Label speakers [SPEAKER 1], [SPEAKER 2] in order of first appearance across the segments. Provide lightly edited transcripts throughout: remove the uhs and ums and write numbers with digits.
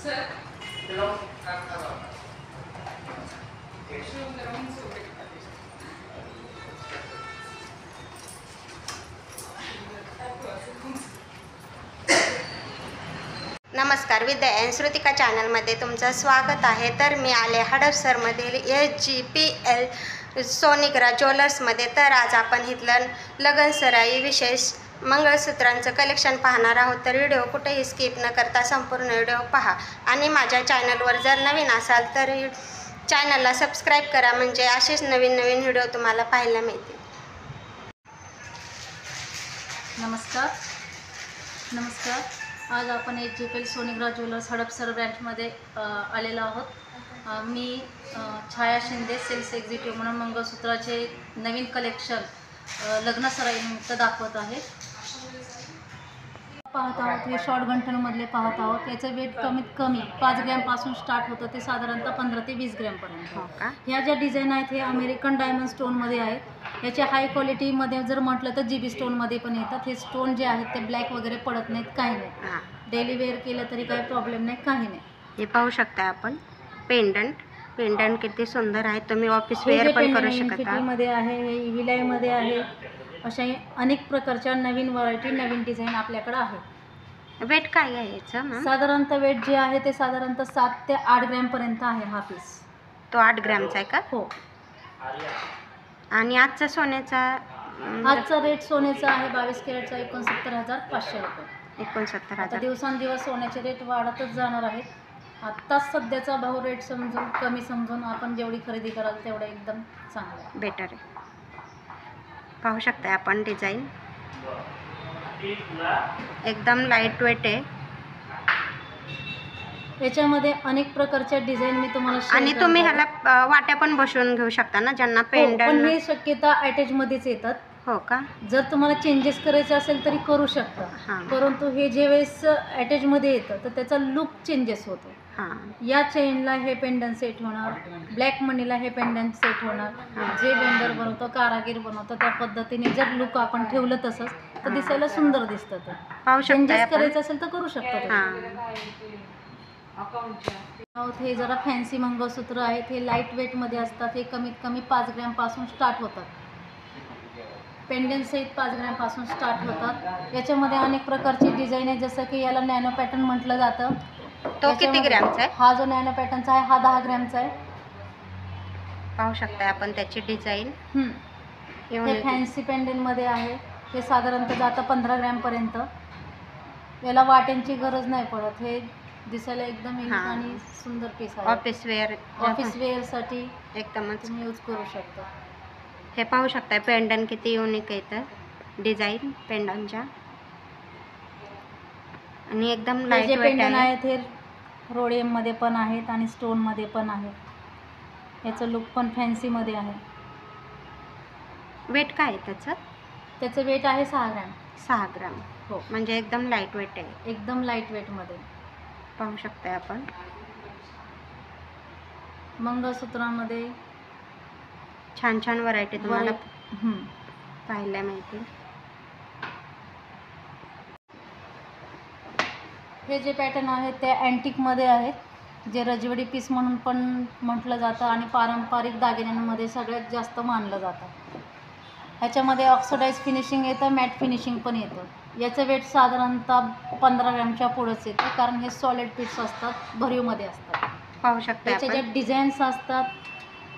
[SPEAKER 1] नमस्कार, विद्या अँड श्रुतिका चॅनलमध्ये तुमचं स्वागत आहे। तर मी आले हडपसरमधील SGPL सोनिग्रा ज्वेलर्समध्ये। तर आज आपण इथलं लगनसराई विशेष मंगळसूत्रांचं कलेक्शन पाहणार आहोत। तर व्हिडिओ कुठेही स्किप न करता संपूर्ण व्हिडिओ पहा आणि माझ्या चॅनलवर जर नवीन असाल तर चॅनलला सबस्क्राईब करा, म्हणजे असेच नवीन व्हिडिओ तुम्हाला पाहायला मिळतील।
[SPEAKER 2] नमस्कार, आज आपण SGPL सोनिग्रा ज्वेलर्स हडपसर ब्रँचमध्ये आलेलो आहोत। मी छाया शिंदे, सेल्स एक्झिक्युटिव्ह म्हणून मंगळसूत्राचे नवीन कलेक्शन लग्नसराईनिमित्त दाखवत आहे। पाहत आहोत हे शॉर्ट गंठनमधले पाहत आहोत। याचं वेट कमीत कमी 5 ग्रॅमपासून स्टार्ट होतं ते साधारणतः 15 ते 20 ग्रॅमपर्यंत।
[SPEAKER 1] हो का?
[SPEAKER 2] ह्या ज्या डिझाईन आहेत हे अमेरिकन डायमंड स्टोनमध्ये आहेत। याच्या हाय क्वालिटीमध्ये जर म्हटलं तर GB स्टोनमध्ये पण येतात। हे स्टोन जे आहेत ते ब्लॅक वगैरे पडत नाहीत, काही नाही। डेली वेअर केलं तरी काही प्रॉब्लेम नाही, काही नाही।
[SPEAKER 1] हे पाहू शकता आपण पेंडंट किती सुंदर आहे। तुम्ही ऑफिस वेअर पण करू शकता।
[SPEAKER 2] मध्ये आहे, हे विलायमध्ये आहे। अशा अनेक प्रकारच्या नवीन व्हरायटी, नवीन डिझाईन आपल्याकडे आहे।
[SPEAKER 1] वेट काय आहे याचं?
[SPEAKER 2] साधारणतः वेट जे आहे ते साधारणतः 7 ते 8 ग्रॅमपर्यंत आहे हा पीस।
[SPEAKER 1] तो 8 ग्रॅमचा आहे का?
[SPEAKER 2] हो।
[SPEAKER 1] आणि आजचा सोन्याचा
[SPEAKER 2] रेट सोन्याचा आहे 22 कॅरेटचा 69,500 रुपये।
[SPEAKER 1] 69,000।
[SPEAKER 2] आता दिवसांदिवस सोन्याचे रेट वाढतच जाणार आहेत। आत्ताच सध्याचा भाव रेट समजून, कमी समजून आपण जेवढी खरेदी कराल तेवढं एकदम चांगलं
[SPEAKER 1] बेटर आहे। पाहू शकता आपण डिझाईन एकदम लाईट वेट आहे।
[SPEAKER 2] याच्यामध्ये अनेक प्रकारच्या डिझाईन मी तुम्हाला
[SPEAKER 1] आणि तुम्ही ह्याला वाट्या पण बसवून घेऊ शकता ना, ज्यांना पेंडंट।
[SPEAKER 2] पण हे शक्यता अटॅचमध्येच येतात।
[SPEAKER 1] हो का?
[SPEAKER 2] जर तुम्हाला चेंजेस करायचे असेल तरी करू शकता, परंतु हे जे वेळेस अटॅचमध्ये येतं तर त्याचा लुक चेंजेस होतो। या चेनला हे पेंडंट सेट होणार, ब्लॅक मनीला हे पेंडंट सेट होणार। जे वेंडर बनवतो, कारागीर बनवतो, त्या पद्धतीने जर लुक आपण ठेवलं तसंच तर दिसायला सुंदर दिसतं। ते चेंजेस करायचं असेल तर करू शकतो। हे जरा फॅन्सी मंगळसूत्र आहेत। हे लाईट वेटमध्ये असतात। हे कमीत कमी 5 ग्रॅमपासून स्टार्ट होतात। पेंडंट सहित 5 ग्रॅमपासून स्टार्ट होतात। याच्यामध्ये अनेक प्रकारची डिझाईन आहे, जसं की याला नॅनो पॅटर्न म्हटलं जातं।
[SPEAKER 1] तो किती ग्रॅमचा आहे?
[SPEAKER 2] हा जो नॅनो पॅटर्नचा आहे हा 10 ग्रॅमचा आहे।
[SPEAKER 1] पाहू शकता आपण त्याची डिझाईन।
[SPEAKER 2] हे फॅन्सी पेंडंटमध्ये आहे। हे साधारणतः जातं 15 ग्रॅमपर्यंत। याला वाट्यांची गरज नाही पडत। हे दिसायला एकदम युनिक आणि सुंदर पीस आहे। ऑफिस वेअरसाठी एकदमच तुम्ही यूज करू शकता।
[SPEAKER 1] हे पाहू शकता पेंडंट किती युनिक आहे तर डिझाईन पेंडंटच्या, आणि एकदम लाईट वेट आहे।
[SPEAKER 2] हे रोडियममध्ये पण आहेत आणि स्टोनमध्ये पण आहेत। याचं लुक पण फॅन्सीमध्ये आहे।
[SPEAKER 1] वेट काय आहे
[SPEAKER 2] त्याचं वेट आहे 6 ग्रॅम।
[SPEAKER 1] 6 ग्रॅम।
[SPEAKER 2] हो,
[SPEAKER 1] म्हणजे एकदम लाईट वेट आहे।
[SPEAKER 2] एकदम लाईट वेटमध्ये
[SPEAKER 1] पाहू शकता आपण।
[SPEAKER 2] मंगळसूत्रामध्ये
[SPEAKER 1] छान छान व्हरायटी तुम्हाला पाहायला मिळतील।
[SPEAKER 2] हे जे पॅटर्न आहेत ते अँटिकमध्ये आहेत, जे रजवाडी पीस म्हणून पण म्हटलं जातं आणि पारंपरिक दागिन्यांमध्ये सगळ्यात जास्त मानलं जातं। ह्याच्यामध्ये ऑक्सिडाइज फिनिशिंग येतं, मॅट फिनिशिंग पण येतं। याचं वेट साधारणतः 15 ग्रॅमच्या पुढंच येतं, कारण हे सॉलिड पीस असतात, भरीवमध्ये असतात।
[SPEAKER 1] पाहू शकता
[SPEAKER 2] याच्या ज्या डिझाईन्स असतात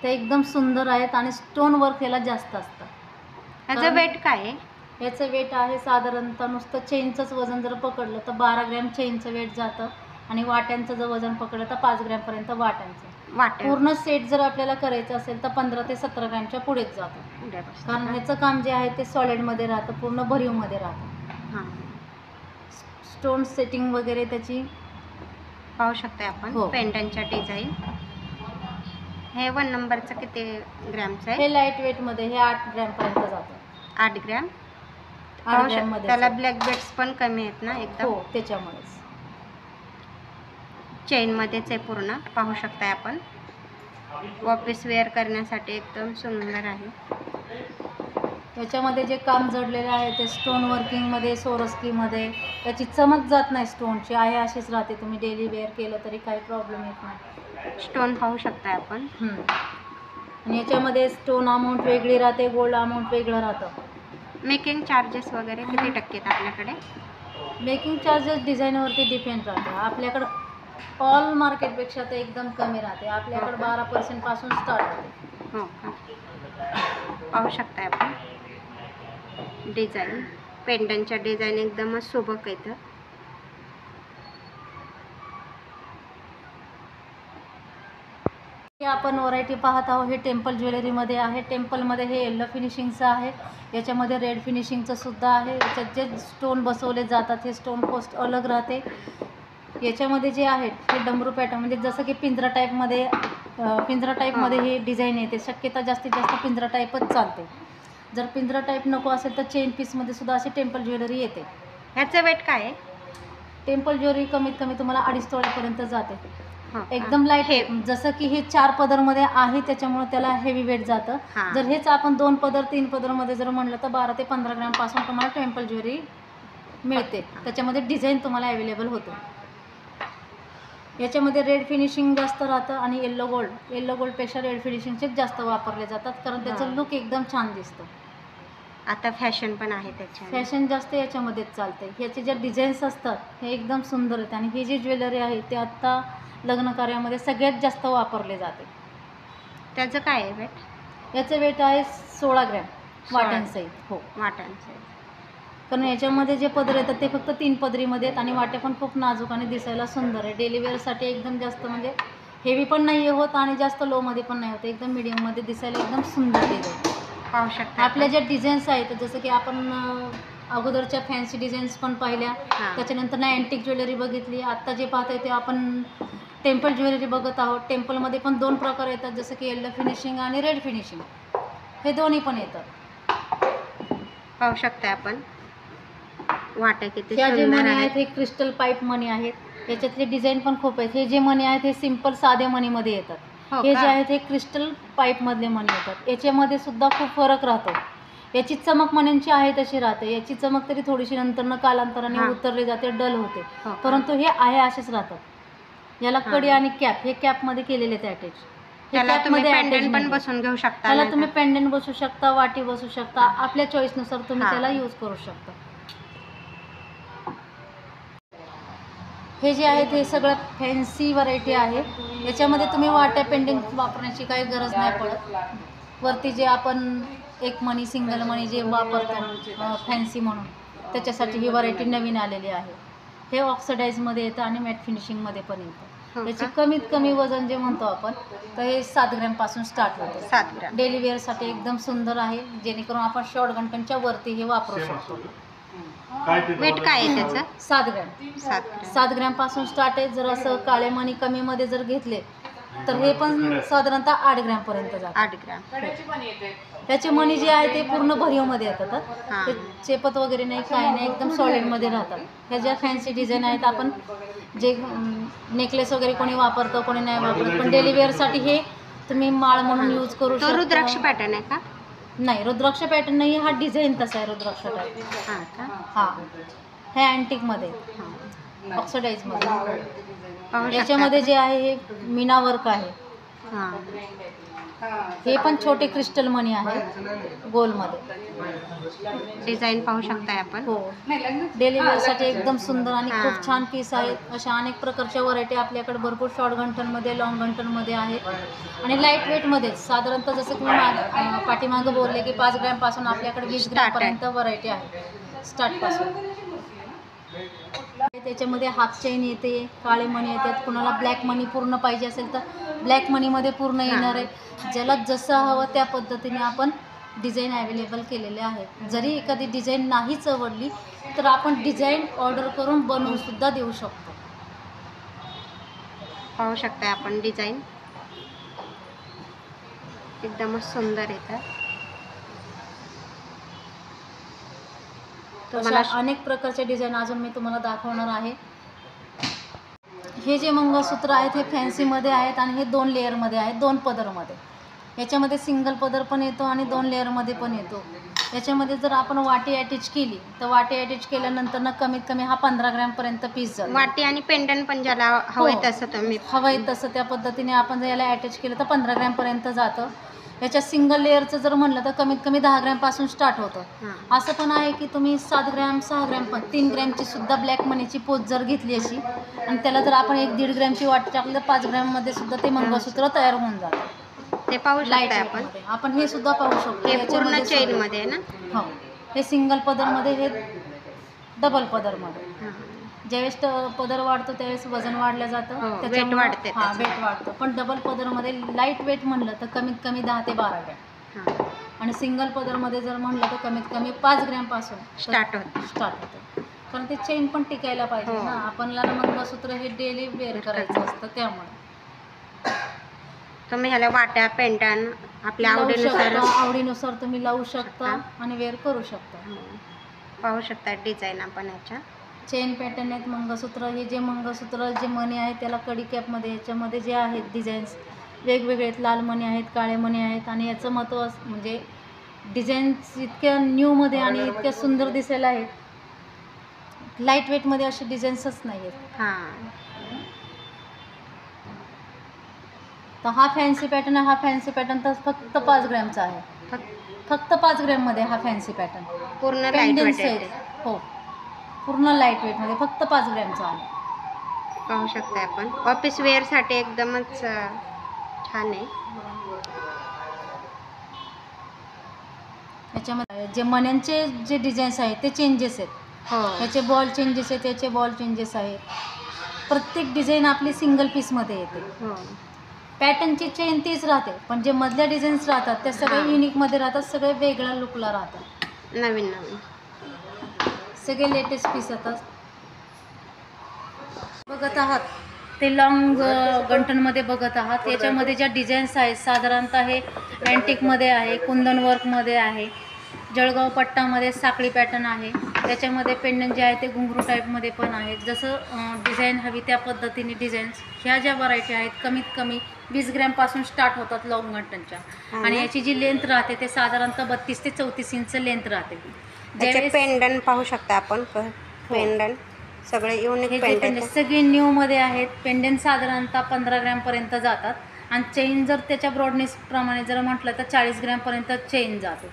[SPEAKER 2] ते एकदम सुंदर आहेत आणि स्टोन वर्क याला जास्त असतं।
[SPEAKER 1] याचं वेट काय आहे?
[SPEAKER 2] याचं वेट आहे साधारणतः नुसतं चेनचंच वजन जर पकडलं तर 12 ग्रॅम चेनचं वेट जातं, आणि वाट्यांचं जर वजन पकडलं तर 5 ग्रॅमपर्यंत वाट्यांचं। पूर्ण सेट जर आपल्याला करायचं असेल तर 15 ते 17 ग्रॅमच्या पुढेच जातं, कारण ह्याचं काम जे आहे ते सॉलिडमध्ये राहतं, पूर्ण भरीवमध्ये राहतं। स्टोन सेटिंग वगैरे त्याची
[SPEAKER 1] पाहू शकता आपण पेंडंटच्या डिझाईन। हे 1 नंबरचं किती ग्रॅमचं आहे?
[SPEAKER 2] हे लाईट वेटमध्ये हे 8 ग्रॅमपर्यंत जातं।
[SPEAKER 1] 8 ग्रॅम। त्याला ब्लॅक बेड्स पण कमी आहेत ना एकदम?
[SPEAKER 2] हो, त्याच्यामुळेच।
[SPEAKER 1] चेनमध्येच आहे पूर्ण। पाहू शकता आपण ऑफिस वेअर करण्यासाठी एकदम सुंदर आहे।
[SPEAKER 2] याच्यामध्ये जे काम जडलेलं आहे ते स्टोन वर्किंगमध्ये, सोरस्कीमध्ये त्याची चमक जात नाही. स्टोनची आहे अशीच राहते. तुम्ही डेली वेअर केलं तरी काही प्रॉब्लेम येत नाही.
[SPEAKER 1] स्टोन पाहू शकताय आपण.
[SPEAKER 2] आणि याच्यामध्ये स्टोन अमाऊंट वेगळी राहते, गोल्ड अमाऊंट वेगळं राहतं.
[SPEAKER 1] मेकिंग चार्जेस वगैरे किती टक्के आहेत आपल्याकडे?
[SPEAKER 2] मेकिंग चार्जेस डिझाईनवरती डिपेंड राहते. आपल्याकडं ऑल मार्केटपेक्षा ते एकदम कमी राहते. आपल्याकडं 12% पासून स्टार्ट होते.
[SPEAKER 1] हो का? पाहू शकताय आपण डिझाईन. पेंडंटच्या डिझाईन एकदमच सुबक आहेत.
[SPEAKER 2] हे आपण व्हरायटी पाहत आहोत. हे टेम्पल ज्वेलरीमध्ये आहे. टेम्पलमध्ये हे येल्लो फिनिशिंगचं आहे. याच्यामध्ये रेड फिनिशिंगचं सुद्धा आहे. याच्यात जे स्टोन बसवले जातात हे स्टोन कॉस्ट अलग राहते. याच्यामध्ये जे आहेत हे डमरू पॅटर्न म्हणजे जसं की पिंजरा टाईपमध्ये हे डिझाईन येते. शक्यता जास्तीत जास्त पिंजरा टाईपच चालते. जर पिंजरा टाईप नको असेल तर चेन पीसमध्ये सुद्धा अशी टेम्पल ज्वेलरी येते.
[SPEAKER 1] ह्याचं वेट काय आहे?
[SPEAKER 2] टेम्पल ज्वेलरी कमीत कमी तुम्हाला 2.5 तोळ्यापर्यंत जाते. एकदम लाईट आहे. जसं की हे 4 पदरमध्ये आहे त्याच्यामुळे त्याला हेवी वेट जातं. जर हेच आपण 2 पदर 3 पदरमध्ये जर म्हणलं तर 12 ते 15 ग्रॅमपासून तुम्हाला टेम्पल ज्वेलरी मिळते. त्याच्यामध्ये डिझाईन तुम्हाला अवेलेबल होते. याच्यामध्ये रेड फिनिशिंग जास्त राहतं आणि येल्लो गोल्डपेक्षा रेड फिनिशिंगचे जास्त वापरले जातात कारण त्याचं लुक एकदम छान दिसतं.
[SPEAKER 1] आता फॅशन पण आहे त्याच्या.
[SPEAKER 2] फॅशन जास्त याच्यामध्येच चालते. ह्याचे जे डिझाईन्स असतात हे एकदम सुंदर आहेत आणि ही जी ज्वेलरी आहे ते आत्ता लग्न कार्यामध्ये सगळ्यात जास्त वापरले जाते.
[SPEAKER 1] त्याचं काय आहे वेट?
[SPEAKER 2] याचं वेट आहे 16 ग्रॅम वाट्यांसहित. हो,
[SPEAKER 1] वाट्यांसहित.
[SPEAKER 2] कारण याच्यामध्ये जे पदर येतात ते फक्त 3 पदरीमध्ये आहेत आणि वाटे पण खूप नाजूक आणि दिसायला सुंदर आहे. डेली वेअरसाठी एकदम जास्त म्हणजे हेवी पण नाही होत आणि जास्त लोमध्ये पण नाही होत. एकदम मीडियममध्ये दिसायला एकदम सुंदर डिझाईन
[SPEAKER 1] पाहू शकता.
[SPEAKER 2] आपल्या ज्या डिझाईन्स आहेत जसं की आपण अगोदरच्या फॅन्सी डिझाईन्स पण पाहिल्या, त्याच्यानंतर ना अँटिक ज्वेलरी बघितली. आत्ता जे पाहतोय ते आपण टेम्पल ज्वेलरी बघत आहोत. टेम्पलमध्ये पण 2 प्रकार येतात जसं की येल्लो फिनिशिंग आणि रेड फिनिशिंग. हे दोन्ही पण येतात.
[SPEAKER 1] पाहू शकता आपण वाटे किती
[SPEAKER 2] ह्या जे
[SPEAKER 1] सुंदर
[SPEAKER 2] मणी
[SPEAKER 1] आहेत.
[SPEAKER 2] आहेत हे क्रिस्टल पाईप मणी आहेत. याच्यातले डिझाईन पण खूप आहेत. हे जे मणी आहेत हे सिंपल साधे मणीमध्ये येतात. हे जे आहेत हे क्रिस्टल पाईपमधले मणी येतात. याच्यामध्ये सुद्धा खूप फरक राहतो. याची चमक मण्यांची आहे तशी राहते. याची चमक तरी थोडीशी नंतरनं कालांतराने उतरली जाते, डल होते. परंतु हे आहे असेच राहतात. याला कडी आणि कॅप हे कॅपमध्ये केलेले आहेत अटॅच.
[SPEAKER 1] त्याला तुम्ही पेंडंट पण बसवून घेऊ शकता.
[SPEAKER 2] त्याला तुम्ही पेंडंट बसवू शकता, वाटी बसवू शकता. आपल्या चॉईसनुसार तुम्ही त्याला यूज करू शकता. हे जे आहे ते सगळं फॅन्सी व्हरायटी आहे. याच्यामध्ये तुम्ही वाट्या पेंडिंग वापरण्याची काही गरज नाही पडत. वरती जे आपण एक मनी सिंगल मनी जे वापरतो फॅन्सी म्हणून त्याच्यासाठी ही व्हरायटी नवीन आलेली आहे. हे ऑक्सिडाईजमध्ये येतं आणि मॅट फिनिशिंगमध्ये पण येतं. याची कमीत कमी वजन जे म्हणतो आपण तर हे 7 ग्रॅमपासून स्टार्ट होतं.
[SPEAKER 1] 7 ग्रॅम.
[SPEAKER 2] डेली वेअरसाठी एकदम सुंदर आहे जेणेकरून आपण शॉर्ट घंटांच्या वरती हे वापरू शकतो.
[SPEAKER 1] वेट काय आहे त्याचं?
[SPEAKER 2] 7 ग्रॅम. 7 ग्रॅमपासून स्टार्ट आहे. जर असं काळे मणी कमीमध्ये जर घेतले तर हे पण साधारणतः 8 ग्रॅमपर्यंत जातात.
[SPEAKER 1] 8 ग्रॅम.
[SPEAKER 2] त्याचे मणी जे आहे ते पूर्ण भरीवमध्ये येतात. ते चेपत वगैरे नाही, काही नाही, एकदम सॉलिडमध्ये राहतात. ह्या ज्या फॅन्सी डिझाईन आहेत आपण जे नेकलेस वगैरे कोणी वापरतं कोणी नाही वापरत, पण डेली वेअरसाठी हे तुम्ही माळ म्हणून यूज करू शकता.
[SPEAKER 1] रुद्राक्ष पॅटर्न आहे का?
[SPEAKER 2] नाही, रुद्राक्ष पॅटर्न नाही. हा डिझाईन तसा आहे रुद्राक्ष टाईप.
[SPEAKER 1] हां का?
[SPEAKER 2] हां, हे अँटिकमध्ये ऑक्सिडाईजमध्ये. याच्यामध्ये जे आहे हे मीना वर्क आहे.
[SPEAKER 1] हां,
[SPEAKER 2] हे पण छोटे क्रिस्टल मणी आहे गोलमध्ये.
[SPEAKER 1] डिझाईन पाहू शकताय आपण.
[SPEAKER 2] हो, डेली वेअरसाठी एकदम सुंदर आणि खूप छान पीस आहेत. अशा अनेक प्रकारच्या व्हरायटी आपल्याकडे भरपूर शॉर्ट घंटनमध्ये, लॉंग घंटनमध्ये आहेत आणि लाईट वेटमध्ये साधारणतः जसं तुम्ही पाठीमागं बोलले की 5 ग्रॅमपासून आपल्याकडे 20 ग्रॅमपर्यंत व्हरायटी आहे स्टार्टपासून. त्याच्यामध्ये हाफ चेन येते, काळे मणी येतात. कुणाला ब्लॅक मनी पूर्ण पाहिजे असेल तर ब्लॅक मनीमध्ये पूर्ण येणार आहे. ज्याला जसं हवं त्या पद्धतीने आपण डिझाईन अवेलेबल केलेले आहेत. जरी एखादी डिझाईन नाहीच आवडली तर आपण डिझाईन ऑर्डर करून बनवून सुद्धा देऊ शकतो.
[SPEAKER 1] पाहू शकताय आपण डिझाईन एकदमच सुंदर येतं.
[SPEAKER 2] अशा अनेक प्रकारचे डिझाईन अजून मी तुम्हाला दाखवणार आहे. हे जे मंगळसूत्र आहेत हे फॅन्सीमध्ये आहेत आणि हे 2 लेअरमध्ये आहेत, 2 पदरमध्ये. याच्यामध्ये सिंगल पदर पण येतो आणि 2 लेअरमध्ये पण येतो. याच्यामध्ये जर आपण वाटी अटॅच केली तर वाटी अटॅच केल्यानंतर ना कमीत कमी हा 15 ग्रॅमपर्यंत पीस जातो.
[SPEAKER 1] वाटी आणि पेंडंट पण ज्याला हवंय तसं तुम्ही
[SPEAKER 2] हवंय तसं त्या पद्धतीने आपण जर याला अटॅच केलं तर 15 ग्रॅमपर्यंत जातं. याच्या सिंगल लेअरचं जर म्हणलं तर कमीत कमी 10 ग्रॅमपासून स्टार्ट होतं. असं पण आहे की तुम्ही 7 ग्रॅम 6 ग्रॅम पण 3 ग्रॅमची सुद्धा ब्लॅक मनीची पोच जर घेतली अशी आणि त्याला जर आपण 1-1.5 ग्रॅमची वाटी टाकली तर 5 ग्रॅममध्ये सुद्धा ते मंगळसूत्र तयार होऊन जातं.
[SPEAKER 1] ते पाहू शकता
[SPEAKER 2] आपण हे सुद्धा पाहू शकतो.
[SPEAKER 1] हे पूर्ण चेनमध्ये आहे ना.
[SPEAKER 2] हो, हे सिंगल पदरमध्ये, हे डबल पदरमध्ये. ज्यावेळेस पदर वाढतो त्यावेळेस वजन वाढलं जातं,
[SPEAKER 1] वेट वाढते.
[SPEAKER 2] वेट वाढतं. पण डबल पदरमध्ये लाईट वेट म्हणलं तर कमीत कमी 10 ते 12 ग्रॅम आणि सिंगल पदरमध्ये जर म्हणलं तर कमीत कमी 5 ग्रॅमपासून स्टार्ट होतं. कारण ते चेन पण टिकायला पाहिजे ना. आपल्याला मंगळसूत्र हे डेली वेअर करायचं असतं, त्यामुळे
[SPEAKER 1] तुम्ही ह्याला वाट्या पेंडंट आपल्या
[SPEAKER 2] आवडीनुसार तुम्ही लावू शकता आणि वेअर करू शकता.
[SPEAKER 1] पाहू शकता डिझाईन आपण याच्या
[SPEAKER 2] चेन पॅटर्न आहेत. मंगळसूत्र, हे जे मंगळसूत्र जे मणी आहेत त्याला कडी कॅपमध्ये याच्यामध्ये जे आहेत डिझाईन्स वेगवेगळे आहेत. लाल मणी आहेत, काळे मणी आहेत. आणि याचं महत्त्व म्हणजे डिझाईन्स इतक्या न्यूमध्ये आणि इतक्या सुंदर दिसायला आहेत. लाईट वेटमध्ये असे डिझाईन्सच नाही आहेत. तर हा फॅन्सी पॅटर्न आहे. हा फॅन्सी पॅटर्न तर फक्त 5 ग्रॅमचा आहे. फक्त 5 ग्रॅममध्ये हा फॅन्सी पॅटर्न
[SPEAKER 1] पूर्ण लाईट वेट.
[SPEAKER 2] हो, पूर्ण लाईट वेटमध्ये फक्त 5 ग्रॅमचा आहे.
[SPEAKER 1] पाहू शकता आपण ऑफिस वेअरसाठी एकदमच छान आहे.
[SPEAKER 2] याच्यामध्ये जे मण्यांचे जे डिझाईन्स आहेत ते चेंजेस आहेत. याचे बॉल चेंजेस आहेत, याचे बॉल चेंजेस आहेत. प्रत्येक डिझाईन आपली सिंगल पीसमध्ये येते. पॅटर्नची चेन तीच राहते, पण जे मधल्या डिझाईन्स राहतात त्या सगळे युनिकमध्ये राहतात, सगळे वेगळ्या लुकला राहतात.
[SPEAKER 1] नवीन
[SPEAKER 2] सगळे लेटेस्ट पीस येतात. बघत आहात ते लॉंग गंटनमध्ये बघत आहात. याच्यामध्ये ज्या डिझाईन्स आहेत साधारणतः हे अँटिकमध्ये आहे, कुंदन वर्कमध्ये आहे, जळगाव पट्टामध्ये साखळी पॅटर्न आहे. त्याच्यामध्ये पेंडंट जे आहे ते घुंगरू टाईपमध्ये पण आहेत. जसं डिझाईन हवी त्या पद्धतीने डिझाईन्स ह्या ज्या व्हरायटी आहेत कमीत कमी 20 ग्रॅमपासून स्टार्ट होतात लॉंग गंटनच्या. आणि याची जी लेंथ राहते ते साधारणतः 32 ते 34 इंच लेंथ राहते.
[SPEAKER 1] ज्यावेळेस पेंडंट पाहू शकता आपण, पेंडंट सगळे युनिक पेंडंट
[SPEAKER 2] सगळे न्यूमध्ये आहेत. पेंडंट साधारणतः 15 ग्रॅमपर्यंत जातात आणि चेन जर त्याच्या ब्रॉडनेसप्रमाणे जर म्हटलं तर 40 ग्रॅमपर्यंत चेन जाते.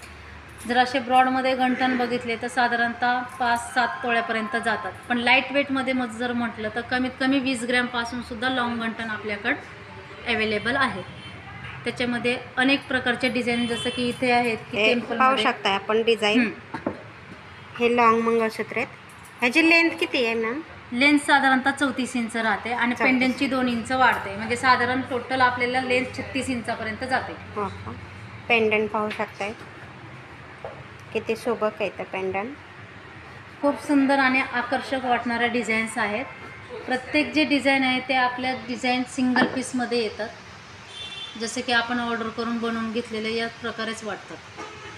[SPEAKER 2] जर असे ब्रॉडमध्ये गंटन बघितले तर साधारणतः 5-7 तोळ्यापर्यंत जातात. पण लाईट वेटमध्ये मग जर म्हटलं तर कमीत कमी 20 ग्रॅमपासून सुद्धा लॉंग गंटन आपल्याकडं अवेलेबल आहे. त्याच्यामध्ये अनेक प्रकारचे डिझाईन जसं की इथे आहेत की टेम्पल
[SPEAKER 1] पाहू शकता आपण डिझाईन. हे लॉंग मंगळसूत्र आहेत. ह्याची लेंथ किती आहे मॅम?
[SPEAKER 2] लेंथ साधारणतः 34 इंच राहते आणि पेंडंटची 2 इंच वाढते. म्हणजे साधारण टोटल आपल्याला लेंथ 36 इंचापर्यंत जाते.
[SPEAKER 1] पेंडंट पाहू शकताय किती सोबत आहे तर पेंडंट.
[SPEAKER 2] खूप सुंदर आणि आकर्षक वाटणाऱ्या डिझाईन्स आहेत. प्रत्येक जे डिझाईन आहे ते आपल्या डिझाईन सिंगल पीसमध्ये येतात. जसे की आपण ऑर्डर करून बनवून घेतलेले या प्रकारेच वाटतात.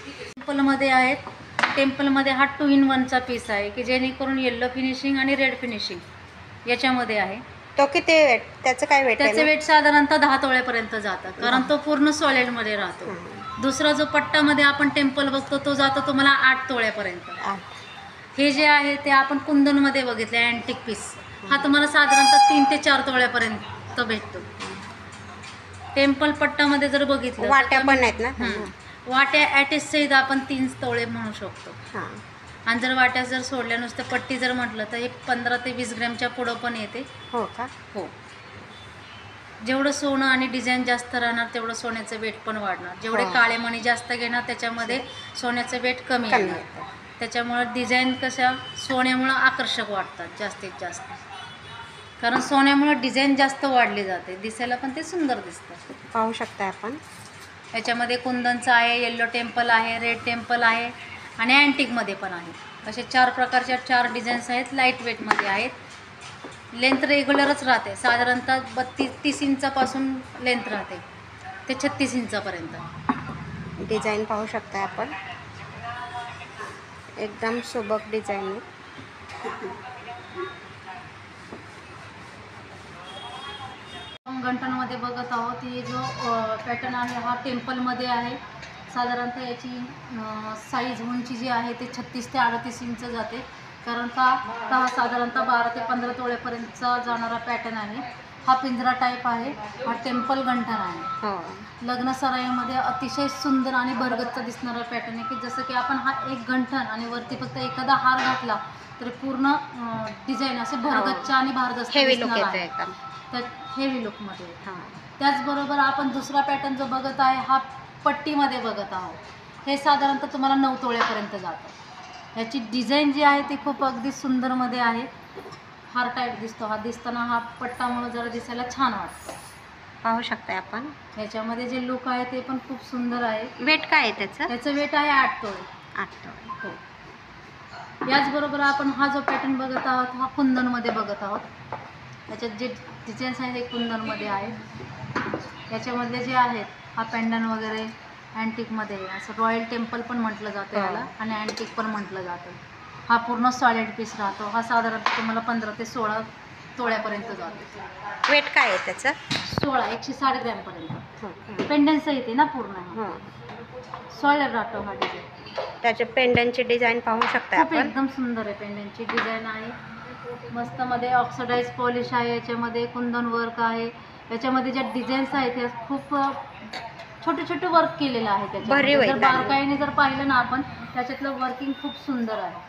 [SPEAKER 2] टेम्पलमध्ये आहेत. टेम्पलमध्ये हा 2 in 1चा पीस आहे की जेणेकरून येल्लो फिनिशिंग आणि रेड फिनिशिंग याच्यामध्ये आहे.
[SPEAKER 1] तो किती वेट, त्याचं काय वेट?
[SPEAKER 2] त्याचं वेट साधारणतः 10 तोळ्यापर्यंत जातं, कारण तो पूर्ण सॉलिडमध्ये राहतो. दुसरा जो पट्टामध्ये आपण टेम्पल बघतो तो जातो तुम्हाला 8 तोळ्यापर्यंत. हे जे आहे ते आपण कुंदनमध्ये बघितले अँटिक पीस, हा तुम्हाला साधारणतः 3 ते 4 तोळ्यापर्यंत भेटतो. टेम्पल पट्टामध्ये जर बघितलं
[SPEAKER 1] वाट्या पण आहेत ना,
[SPEAKER 2] वाट्या ॲटॅच सहित आपण 3 तोळे म्हणू शकतो. आणि जर वाट्या जर सोडल्या नुसतं पट्टी जर म्हटलं तर हे 15 ते 20 ग्रॅमच्या पुढं पण येते.
[SPEAKER 1] हो का? हो.
[SPEAKER 2] जेवढं सोनं आणि डिझाईन जास्त राहणार तेवढं सोन्याचं वेट पण वाढणार. जेवढे काळे मणी जास्त घेणार त्याच्यामध्ये सोन्याचं वेट कमी येणार. त्याच्यामुळं डिझाईन कशा सोन्यामुळं आकर्षक वाटतात जास्तीत जास्त, कारण सोन्यामुळं डिझाईन जास्त वाढली जाते, दिसायला पण ते सुंदर दिसतं.
[SPEAKER 1] पाहू शकता आपण.
[SPEAKER 2] याच्यामध्ये कुंदनचं आहे, येल्लो टेम्पल आहे, रेड टेम्पल आहे आणि अँटिकमध्ये पण आहे. असे 4 प्रकारच्या 4 डिझाईन्स आहेत. लाईट वेटमध्ये आहेत. लेंथ रेग्युलरच राहते, साधारणतः 32-30 इंचापासून लेंथ राहते ते 36 इंचापर्यंत.
[SPEAKER 1] डिझाईन पाहू शकता आपण, एकदम सुबक डिझाईन आहे.
[SPEAKER 2] गंटनमध्ये बघत आहोत. हे जो पॅटर्न आहे हा टेम्पलमध्ये आहे. साधारणतः याची साईज उंची जी आहे ते 36 ते 38 इंच जाते, कारण का हा साधारणतः 12 ते 15 तोळ्यापर्यंतचा जाणारा पॅटर्न आहे. हा पिंजरा टाईप आहे, हा टेम्पल गंठण आहे. लग्न सराईमध्ये अतिशय सुंदर आणि भरगच्च दिसणारा पॅटर्न आहे, की जसं की आपण हा एक गंठण आणि वरती फक्त एखादा हार घातला तर पूर्ण डिझाईन असे भरगच्च आणि भारदस्त दिसणार आहे. तर हेवी लुकमध्ये. त्याचबरोबर आपण दुसरा पॅटर्न जो बघत आहे हा पट्टीमध्ये बघत आहोत. हे साधारणतः तुम्हाला 9 तोळ्यापर्यंत जातं. याची डिझाईन जी आहे ती खूप अगदी सुंदरमध्ये आहे. हार टाईप दिसतो, हा दिसताना हा पट्टामुळे जरा दिसायला छान वाटतं.
[SPEAKER 1] पाहू शकताय आपण.
[SPEAKER 2] याच्यामध्ये जे लुक आहे ते पण खूप सुंदर आहे.
[SPEAKER 1] वेट काय आहे त्याचं?
[SPEAKER 2] त्याचं वेट आहे 8 तोळे.
[SPEAKER 1] 8 तोळे.
[SPEAKER 2] हो. याचबरोबर आपण हा जो पॅटर्न बघत आहोत हा कुंदनमध्ये बघत आहोत. त्याच्यात जे डिझाईन्स आहेत ते कुंदनमध्ये आहेत. याच्यामधले जे आहेत हा पेंडन वगैरे अँटिकमध्ये असं रॉयल टेम्पल पण म्हटलं जातं याला आणि अँटिक पण म्हटलं जातं. हा पूर्ण सॉलिड पीस राहतो. हा साधारणतः तुम्हाला 15 ते 16 तोळ्यापर्यंत जातो.
[SPEAKER 1] वेट काय आहे त्याचं?
[SPEAKER 2] 160 ग्रॅमपर्यंत. पेंडन्स येते ना पूर्ण. सॉलिड राहतो हा डिझाईन.
[SPEAKER 1] त्याच्या पेंडनची डिझाईन पाहू शकता
[SPEAKER 2] खूप एकदम सुंदर आहे. पेंडनची डिझाईन आहे मस्त मध्ये. ऑक्सिडाइज पॉलिश आहे याच्यामध्ये, कुंदन वर्क आहे याच्यामध्ये. ज्या डिझाईन्स आहेत त्या खूप छोटे छोटे वर्क केलेलं आहे त्याच्यामध्ये. जर बारकाईने जर पाहिलं ना आपण त्याच्यातलं वर्किंग खूप सुंदर आहे.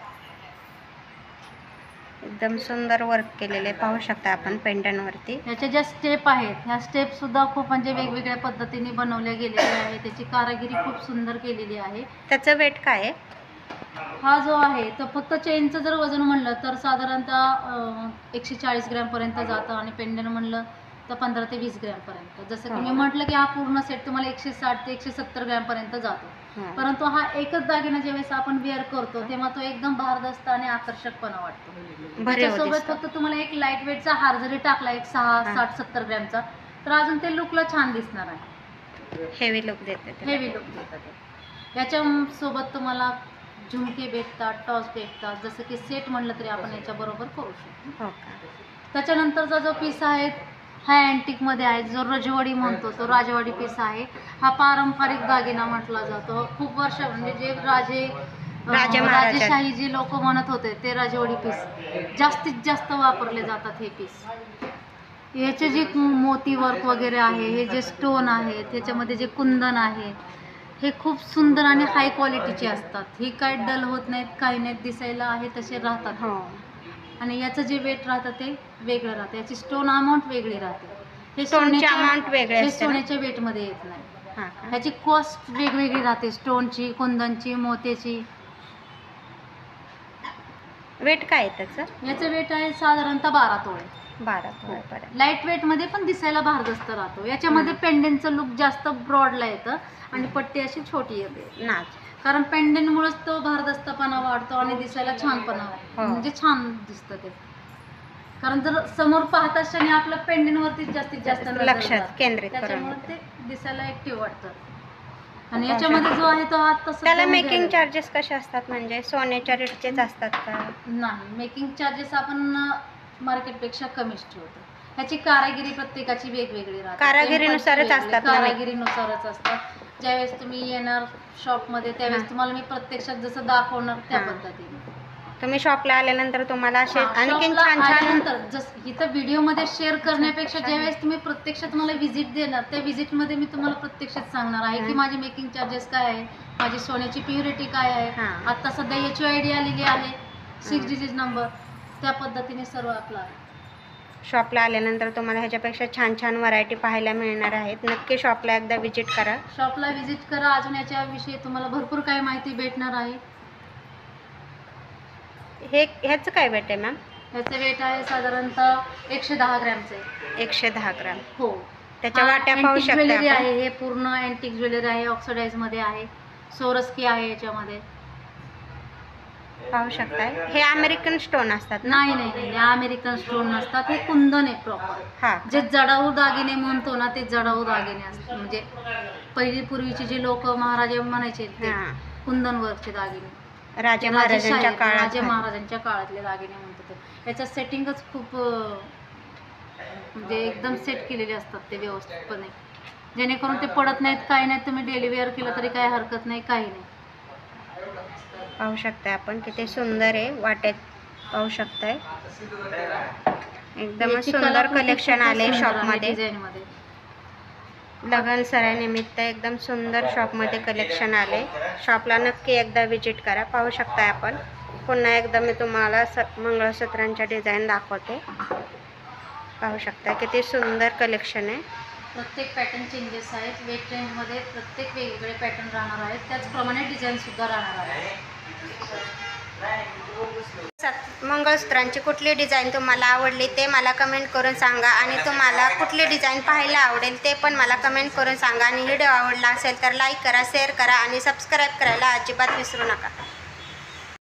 [SPEAKER 1] एकदम सुंदर वर्क केलेले पाहू शकता आपण पेंडनवरती.
[SPEAKER 2] याच्या ज्या स्टेप आहेत ह्या स्टेप सुद्धा खूप म्हणजे वेगवेगळ्या पद्धतीने बनवल्या गेलेल्या आहे. त्याची कारागिरी खूप सुंदर केलेली आहे.
[SPEAKER 1] त्याचं वेट काय आहे?
[SPEAKER 2] हा जो आहे तर फक्त चेनचं जर वजन म्हणलं तर साधारणतः 140 ग्रॅमपर्यंत जातं आणि पेंडन म्हणलं तर 15 ते 20 ग्रॅमपर्यंत. जसं की मी म्हटलं की हा पूर्ण सेट तुम्हाला 160 ते 170 ग्रॅमपर्यंत जातो. परंतु हा एकच दागिना ज्यावेळेस आपण वेअर करतो तेव्हा तो एकदम भारदस्त आणि आकर्षकपणा वाटतो. त्याच्यासोबत फक्त तुम्हाला एक लाईट वेटचा हार जरी टाकला एक 60-70 ग्रॅमचा तर अजून ते लुकला छान दिसणार आहे.
[SPEAKER 1] हेवी लुक देते.
[SPEAKER 2] हेवी लुक देतात ते. याच्यासोबत तुम्हाला झुमके भेटतात, टॉस भेटतात. जसं की सेट म्हणलं तरी आपण याच्याबरोबर करू शकतो. त्याच्यानंतरचा जो पीस आहे हा अँटिकमध्ये आहे, जो रजवाडी म्हणतो तो राजवाडी पीस आहे. हा पारंपरिक दागिना म्हटला जातो. खूप वर्ष म्हणजे जे राजेशाही जे लोक म्हणत होते ते राजवाडी पीस जास्तीत जास्त वापरले जातात हे पीस. याचे जे मोती वर्क वगैरे आहे, हे जे स्टोन आहे त्याच्यामध्ये जे कुंदन आहे हे खूप सुंदर आणि हाय क्वालिटीचे असतात. हे काय डल होत नाहीत, काही नाहीत, दिसायला आहे तसे राहतात. आणि याचं जे वेट राहतं ते वेगळं राहतं. याची स्टोन अमाऊंट वेगळी राहते. हे सोन्याच्या वेटमध्ये येत नाही. ह्याची कॉस्ट वेगवेगळी राहते, स्टोनची, कुंदनची, मोत्याची.
[SPEAKER 1] वेट काय आहे त्याचं?
[SPEAKER 2] याचं वेट आहे साधारणतः 12 तोळे.
[SPEAKER 1] 12 तोळे.
[SPEAKER 2] लाईट वेटमध्ये पण दिसायला भारदस्त राहतो. याच्यामध्ये पेंडेंटचं लुक जास्त ब्रॉडला येतं आणि पट्टी अशी छोटी येते कारण पेंडेंटमुळेच तो भारदस्तपणा वाढतो आणि दिसायला छानपणा म्हणजे छान दिसतं ते. कारण जर समोर पाहत असताना आपलं पेंडेंटवरती जास्तीत जास्त
[SPEAKER 1] लक्ष केंद्रित
[SPEAKER 2] त्याच्यामुळे ते दिसायला ऍक्टिव्ह वाटतं. आणि याच्यामध्ये जो आहे तो आता
[SPEAKER 1] त्याला मेकिंग चार्जेस कसे असतात? म्हणजे सोन्याच्या रेटचेच असतात का?
[SPEAKER 2] नाही, मेकिंग चार्जेस आपण मार्केटपेक्षा कमीच ठेवतो. ह्याची कारागिरी प्रत्येकाची वेगवेगळी राहते.
[SPEAKER 1] कारागिरीनुसारच असतात.
[SPEAKER 2] कारागिरीनुसारच असतात. ज्यावेळेस तुम्ही येणार शॉपमध्ये त्यावेळेस तुम्हाला मी प्रत्यक्षात जसं दाखवणार त्या पद्धतीने.
[SPEAKER 1] तुम्ही शॉपला आल्यानंतर तुम्हाला असे आणखी छान छान
[SPEAKER 2] जसं इथं व्हिडिओमध्ये शेअर करण्यापेक्षा ज्यावेळेस तुम्ही प्रत्यक्षात मला व्हिजिट देणार त्या व्हिजिटमध्ये मी तुम्हाला प्रत्यक्षात सांगणार आहे की माझी मेकिंग चार्जेस काय आहे, माझी सोन्याची प्युरिटी काय आहे. आता सध्या याची आयडिया आलेली आहे 6 डिजिट नंबर. त्या पद्धतीने सर्व आपलं आहे.
[SPEAKER 1] शॉपला आल्यानंतर तुम्हाला ह्याच्यापेक्षा छान छान व्हरायटी पाहायला मिळणार आहेत. नक्की शॉपला एकदा विजिट करा.
[SPEAKER 2] शॉपला विजिट करा. अजून याच्याविषयी तुम्हाला भरपूर काही माहिती भेटणार आहे.
[SPEAKER 1] ह्याचं काय वेट आहे मॅम?
[SPEAKER 2] ह्याचं वेट आहे साधारणतः 110 ग्रॅमचे.
[SPEAKER 1] 110 ग्रॅम.
[SPEAKER 2] हो.
[SPEAKER 1] त्याच्या वाट्या पाहू शकता
[SPEAKER 2] ज्वेलरी आहे. हे पूर्ण अँटिक ज्वेलरी आहे, ऑक्सिडाइज मध्ये आहे, सोरस्की आहे याच्यामध्ये
[SPEAKER 1] पाहू शकताय. हे अमेरिकन स्टोन असतात?
[SPEAKER 2] नाही नाही नाही, अमेरिकन स्टोन नसतात. हे कुंदन आहे प्रॉपर. जे जडाऊ दागिने म्हणतो ना ते जडाऊ दागिने असतात. म्हणजे पहिली पूर्वीचे जे लोक महाराजे म्हणायचे ते कुंदन वर्कचे दागिने. राजे महाराजांच्या काळातले दागिने म्हणतो ते. याचं सेटिंगच खूप म्हणजे एकदम सेट केलेले असतात ते व्यवस्थितपणे. जेणेकरून ते पडत नाहीत, काय नाही. तुम्ही डेली वेअर केलं तरी काय हरकत नाही, काही नाही.
[SPEAKER 1] पाहू शकताय आपण किती सुंदर आहे, वाटेत पाहू शकताय. एकदम
[SPEAKER 2] याची
[SPEAKER 1] सुंदर
[SPEAKER 2] कलाकृती
[SPEAKER 1] कलेक्शन
[SPEAKER 2] खूपच
[SPEAKER 1] आले
[SPEAKER 2] सुंदर आहे
[SPEAKER 1] शॉपमध्ये.
[SPEAKER 2] डिझाईनमध्ये.
[SPEAKER 1] लग्न सरानिमित्त एकदम सुंदर शॉपमध्ये कलेक्शन आले. शॉपला नक्की एकदा विजिट करा. पाहू शकताय आपण. पुन्हा एकदा मी तुम्हाला मंगळसूत्रांच्या डिझाईन दाखवते. पाहू शकता किती सुंदर कलेक्शन आहे.
[SPEAKER 2] प्रत्येक पॅटर्न चेंजेस आहेत. वेट रेंजमध्ये प्रत्येक वेगवेगळे पॅटर्न राहणार आहेत. त्याचप्रमाणे डिझाईनसुद्धा राहणार आहे.
[SPEAKER 1] मंगळसूत्रांची कुठली डिझाईन तुम्हाला आवडली ते मला कमेंट करून सांगा, आणि तुम्हाला कुठली डिझाईन पाहायला आवडेल ते पण मला कमेंट करून सांगा. आणि व्हिडिओ आवडला असेल तर लाईक करा, शेअर करा आणि सबस्क्राईब करायला अजिबात विसरू नका.